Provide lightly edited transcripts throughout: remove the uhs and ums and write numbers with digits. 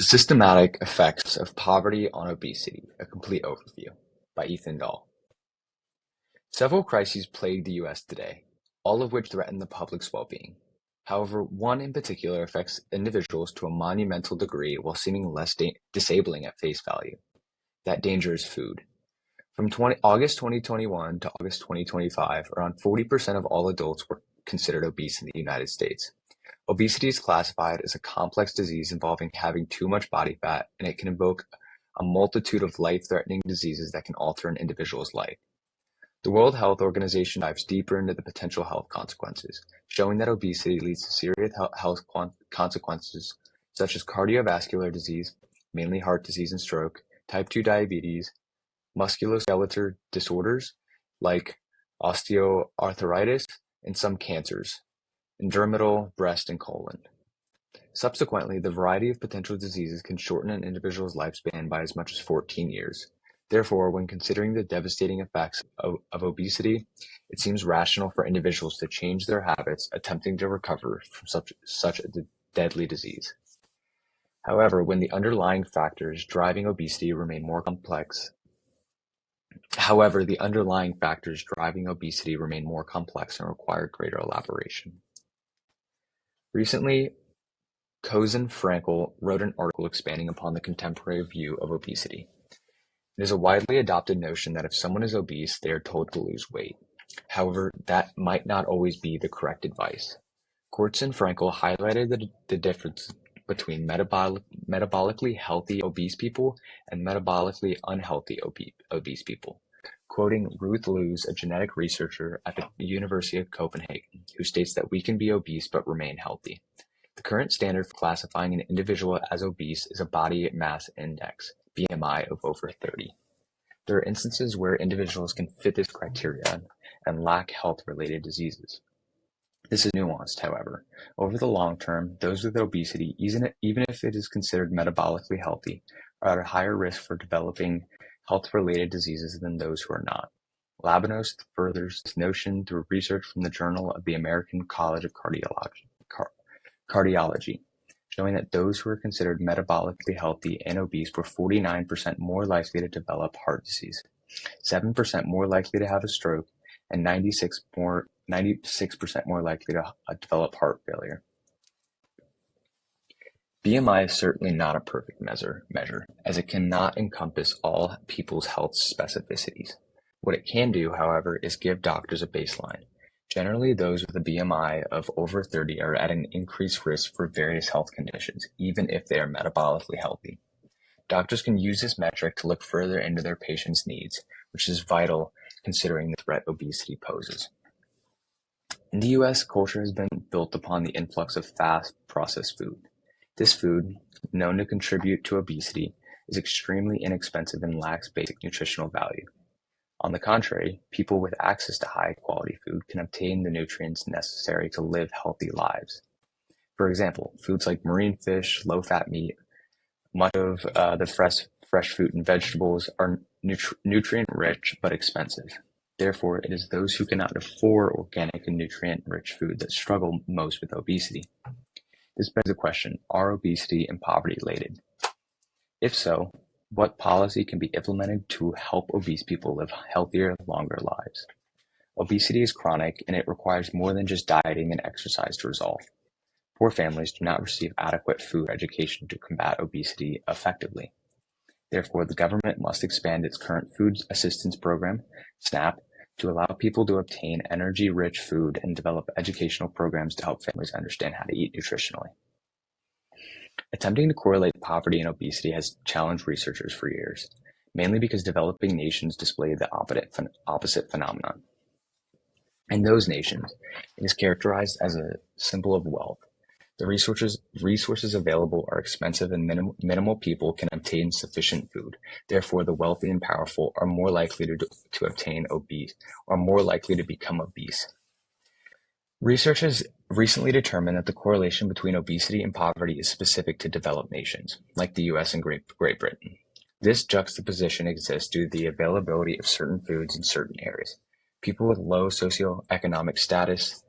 Systematic Effects of Poverty on Obesity: A Complete Overview by Ethan Dahl. Several crises plague the U.S. today, all of which threaten the public's well-being. However, one in particular affects individuals to a monumental degree while seeming less disabling at face value. That danger is food. From August 2021 to August 2025, around 40% of all adults were considered obese in the United States. Obesity is classified as a complex disease involving having too much body fat, and it can invoke a multitude of life-threatening diseases that can alter an individual's life. The World Health Organization dives deeper into the potential health consequences, showing that obesity leads to serious health consequences such as cardiovascular disease, mainly heart disease and stroke, type 2 diabetes, musculoskeletal disorders like osteoarthritis, and some cancers, and dermal, breast, and colon. Subsequently, the variety of potential diseases can shorten an individual's lifespan by as much as 14 years. Therefore, when considering the devastating effects of obesity, it seems rational for individuals to change their habits, attempting to recover from such a deadly disease. However, when the underlying factors driving obesity remain more complex and require greater elaboration. Recently, Cozen-Frankel wrote an article expanding upon the contemporary view of obesity. It is a widely adopted notion that if someone is obese, they are told to lose weight. However, that might not always be the correct advice. Cozen-Frankel highlighted the difference between metabolically healthy obese people and metabolically unhealthy obese people, quoting Ruth Lewis, a genetic researcher at the University of Copenhagen, who states that we can be obese but remain healthy. The current standard for classifying an individual as obese is a body mass index, BMI, of over 30. There are instances where individuals can fit this criteria and lack health-related diseases. This is nuanced, however. Over the long term, those with obesity, even if it is considered metabolically healthy, are at a higher risk for developing health-related diseases than those who are not. Labanos furthers this notion through research from the Journal of the American College of Cardiology, showing that those who are considered metabolically healthy and obese were 49% more likely to develop heart disease, 7% more likely to have a stroke, and 96% more likely to develop heart failure. BMI is certainly not a perfect measure, as it cannot encompass all people's health specificities. What it can do, however, is give doctors a baseline. Generally, those with a BMI of over 30 are at an increased risk for various health conditions, even if they are metabolically healthy. Doctors can use this metric to look further into their patients' needs, which is vital considering the threat obesity poses. In the U.S., culture has been built upon the influx of fast, processed food. This food, known to contribute to obesity, is extremely inexpensive and lacks basic nutritional value. On the contrary, people with access to high-quality food can obtain the nutrients necessary to live healthy lives. For example, foods like marine fish, low-fat meat, much of the fresh fruit and vegetables are nutrient-rich but expensive. Therefore, it is those who cannot afford organic and nutrient-rich food that struggle most with obesity. This begs the question, are obesity and poverty related? If so, what policy can be implemented to help obese people live healthier, longer lives? Obesity is chronic, and it requires more than just dieting and exercise to resolve. Poor families do not receive adequate food education to combat obesity effectively. Therefore, the government must expand its current food assistance program, SNAP, to allow people to obtain energy-rich food and develop educational programs to help families understand how to eat nutritionally. Attempting to correlate poverty and obesity has challenged researchers for years, mainly because developing nations display the opposite phenomenon. In those nations, it is characterized as a symbol of wealth. The resources available are expensive and minimal people can obtain sufficient food. Therefore, the wealthy and powerful are more likely to become obese. Research has recently determined that the correlation between obesity and poverty is specific to developed nations, like the US and Great Britain. This juxtaposition exists due to the availability of certain foods in certain areas. People with low socioeconomic status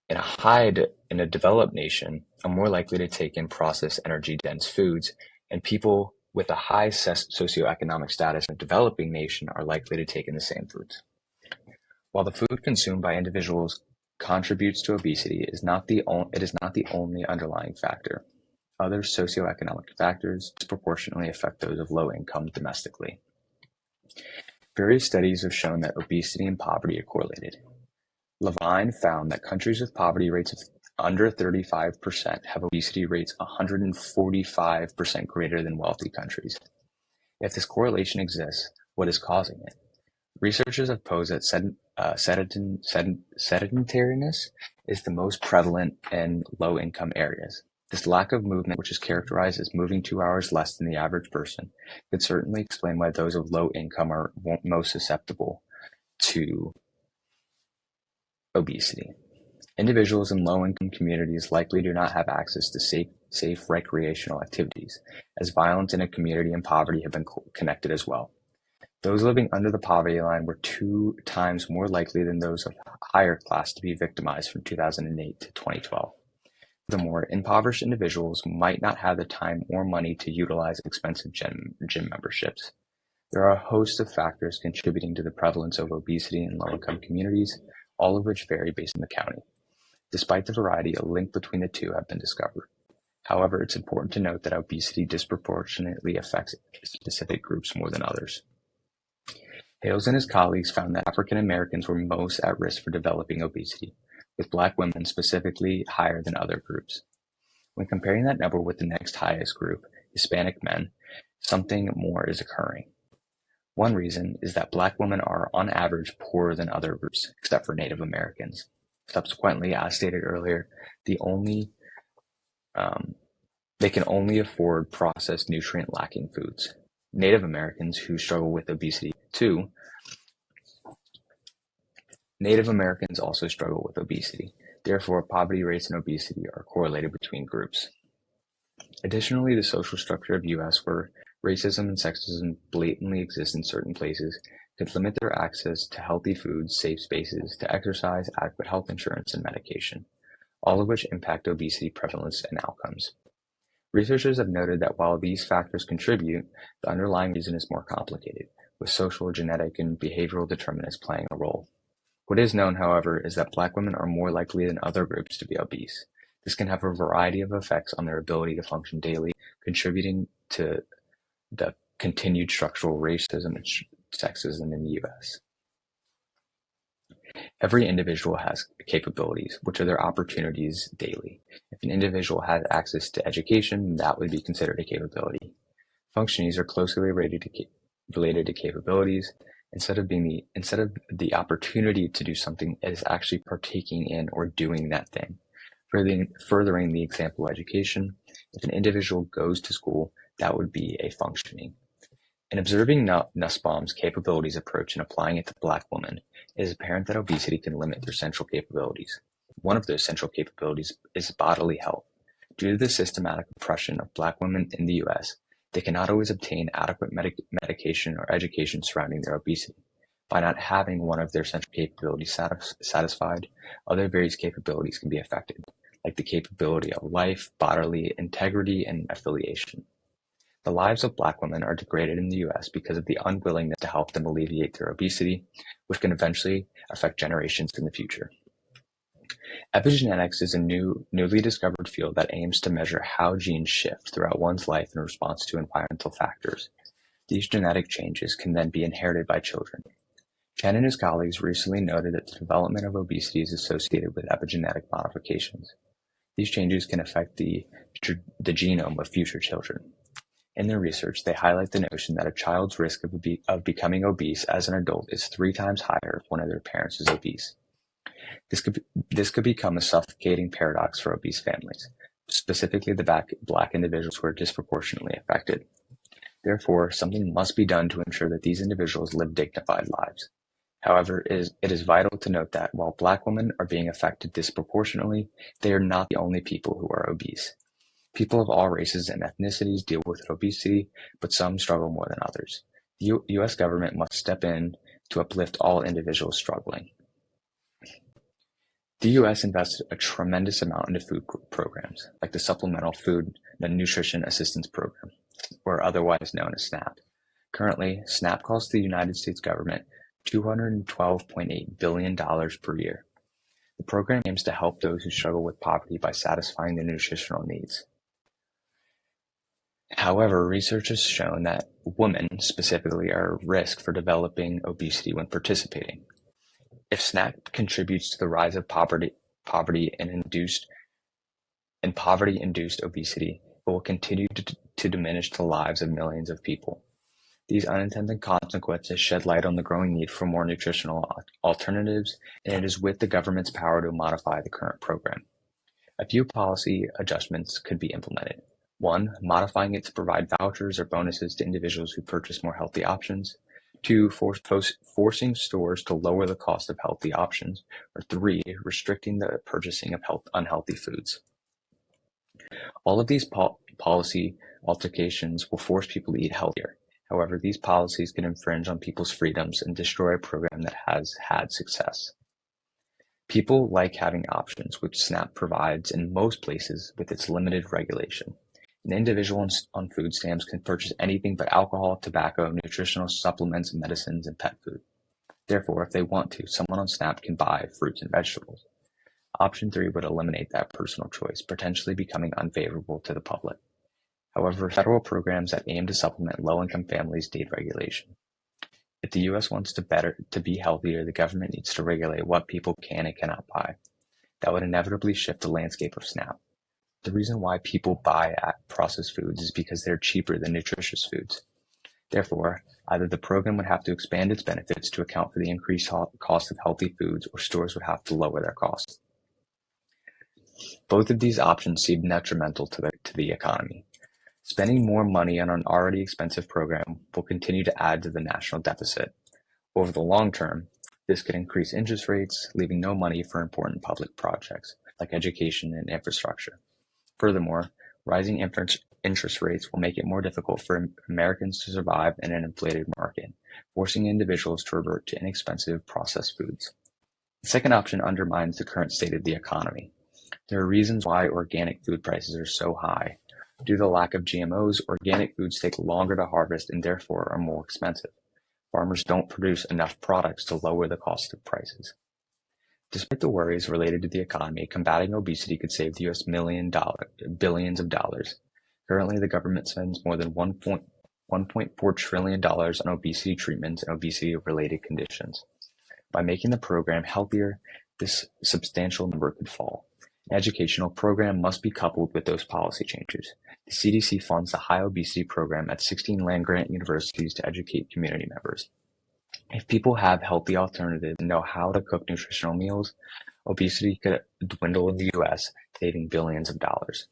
in a developed nation are more likely to take in processed energy-dense foods and people with a high socioeconomic status in a developing nation are likely to take in the same foods. While the food consumed by individuals contributes to obesity, it is not the only underlying factor. Other socioeconomic factors disproportionately affect those of low income domestically. Various studies have shown that obesity and poverty are correlated. Levine found that countries with poverty rates of under 35% have obesity rates 145% greater than wealthy countries. If this correlation exists, what is causing it? Researchers have posed that sedentariness is the most prevalent in low-income areas. This lack of movement, which is characterized as moving 2 hours less than the average person, could certainly explain why those of low income are most susceptible to obesity. Individuals in low-income communities likely do not have access to safe recreational activities, as violence in a community and poverty have been connected as well. Those living under the poverty line were 2 times more likely than those of higher class to be victimized from 2008 to 2012. Furthermore, impoverished individuals might not have the time or money to utilize expensive gym memberships. There are a host of factors contributing to the prevalence of obesity in low-income communities, all of which vary based on the county. Despite the variety, a link between the two have been discovered. However, it's important to note that obesity disproportionately affects specific groups more than others. Hales and his colleagues found that African Americans were most at risk for developing obesity, with Black women specifically higher than other groups. When comparing that number with the next highest group, Hispanic men, something more is occurring. One reason is that Black women are, on average, poorer than other groups, except for Native Americans. Subsequently, as stated earlier, they can only afford processed nutrient-lacking foods. Native Americans who struggle with obesity too. Native Americans also struggle with obesity. Therefore, poverty rates and obesity are correlated between groups. Additionally, the social structure of U.S., where racism and sexism blatantly exist in certain places, could limit their access to healthy foods, safe spaces, to exercise, adequate health insurance, and medication, all of which impact obesity prevalence and outcomes. Researchers have noted that while these factors contribute, the underlying reason is more complicated, with social, genetic, and behavioral determinants playing a role. What is known, however, is that Black women are more likely than other groups to be obese. This can have a variety of effects on their ability to function daily, contributing to the continued structural racism and sexism in the U.S. Every individual has capabilities, which are their opportunities daily. If an individual has access to education, that would be considered a capability. Functionings are closely related to capabilities. Instead of the opportunity to do something, it is actually partaking in or doing that thing. Furthering the example of education, if an individual goes to school, that would be a functioning. In observing Nussbaum's capabilities approach and applying it to Black women, it is apparent that obesity can limit their central capabilities. One of those central capabilities is bodily health. Due to the systematic oppression of Black women in the U.S., they cannot always obtain adequate medication or education surrounding their obesity. By not having one of their central capabilities satisfied, other various capabilities can be affected, like the capability of life, bodily integrity, and affiliation. The lives of Black women are degraded in the U.S. because of the unwillingness to help them alleviate their obesity, which can eventually affect generations in the future. Epigenetics is a newly discovered field that aims to measure how genes shift throughout one's life in response to environmental factors. These genetic changes can then be inherited by children. Chen and his colleagues recently noted that the development of obesity is associated with epigenetic modifications. These changes can affect the genome of future children. In their research, they highlight the notion that a child's risk of becoming obese as an adult is 3 times higher if one of their parents is obese. This could become a suffocating paradox for obese families, specifically the Black individuals who are disproportionately affected. Therefore, something must be done to ensure that these individuals live dignified lives. However, it is vital to note that while Black women are being affected disproportionately, they are not the only people who are obese. People of all races and ethnicities deal with obesity, but some struggle more than others. The U.S. government must step in to uplift all individuals struggling. The U.S. invested a tremendous amount into food programs, like the Supplemental Food and Nutrition Assistance Program, or otherwise known as SNAP. Currently, SNAP costs the United States government $212.8 billion per year. The program aims to help those who struggle with poverty by satisfying their nutritional needs. However, research has shown that women specifically are at risk for developing obesity when participating. If SNAP contributes to the rise of poverty and poverty-induced obesity, it will continue to diminish the lives of millions of people. These unintended consequences shed light on the growing need for more nutritional alternatives, and it is with the government's power to modify the current program. A few policy adjustments could be implemented. 1. Modifying it to provide vouchers or bonuses to individuals who purchase more healthy options. 2. Forcing stores to lower the cost of healthy options. Or 3. Restricting the purchasing of unhealthy foods. All of these policy altercations will force people to eat healthier. However, these policies can infringe on people's freedoms and destroy a program that has had success. People like having options, which SNAP provides in most places with its limited regulation. An individual on food stamps can purchase anything but alcohol, tobacco, nutritional supplements, medicines, and pet food. Therefore, if they want to, someone on SNAP can buy fruits and vegetables. Option 3 would eliminate that personal choice, potentially becoming unfavorable to the public. However, federal programs that aim to supplement low-income families need regulation. If the U.S. wants to be healthier, the government needs to regulate what people can and cannot buy. That would inevitably shift the landscape of SNAP. The reason why people buy processed foods is because they're cheaper than nutritious foods. Therefore, either the program would have to expand its benefits to account for the increased cost of healthy foods, or stores would have to lower their costs. Both of these options seem detrimental to the economy. Spending more money on an already expensive program will continue to add to the national deficit. Over the long term, this could increase interest rates, leaving no money for important public projects like education and infrastructure. Furthermore, rising interest rates will make it more difficult for Americans to survive in an inflated market, forcing individuals to revert to inexpensive processed foods. The second option undermines the current state of the economy. There are reasons why organic food prices are so high. Due to the lack of GMOs, organic foods take longer to harvest and therefore are more expensive. Farmers don't produce enough products to lower the cost of prices. Despite the worries related to the economy, combating obesity could save the U.S. billions of dollars. Currently, the government spends more than $1.4 trillion on obesity treatments and obesity-related conditions. By making the program healthier, this substantial number could fall. An educational program must be coupled with those policy changes. The CDC funds the High Obesity Program at 16 land-grant universities to educate community members. If people have healthy alternatives and know how to cook nutritional meals, obesity could dwindle in the U.S., saving billions of dollars.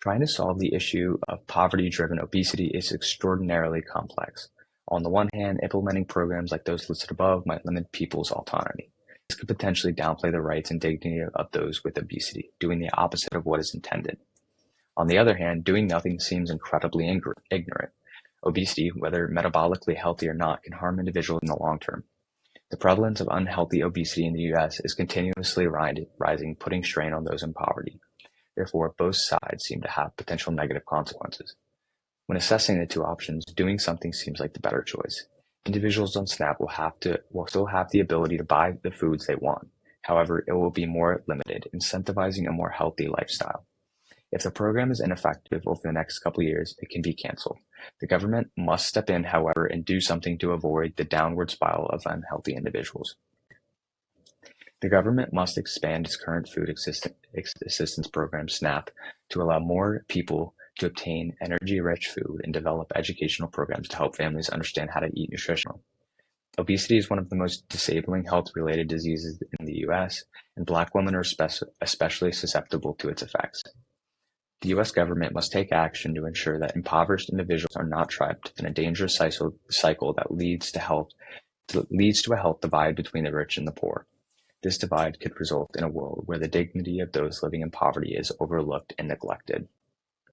Trying to solve the issue of poverty-driven obesity is extraordinarily complex. On the one hand, implementing programs like those listed above might limit people's autonomy. This could potentially downplay the rights and dignity of those with obesity, doing the opposite of what is intended. On the other hand, doing nothing seems incredibly ignorant. Obesity, whether metabolically healthy or not, can harm individuals in the long term. The prevalence of unhealthy obesity in the U.S. is continuously rising, putting strain on those in poverty. Therefore, both sides seem to have potential negative consequences. When assessing the two options, doing something seems like the better choice. Individuals on SNAP will still have the ability to buy the foods they want. However, it will be more limited, incentivizing a more healthy lifestyle. If the program is ineffective over the next couple of years, it can be canceled. The government must step in, however, and do something to avoid the downward spiral of unhealthy individuals. The government must expand its current food assistance program, SNAP, to allow more people to obtain energy-rich food and develop educational programs to help families understand how to eat nutritionally. Obesity is one of the most disabling health-related diseases in the U.S., and Black women are especially susceptible to its effects. The U.S. government must take action to ensure that impoverished individuals are not trapped in a dangerous cycle that leads to a health divide between the rich and the poor. This divide could result in a world where the dignity of those living in poverty is overlooked and neglected.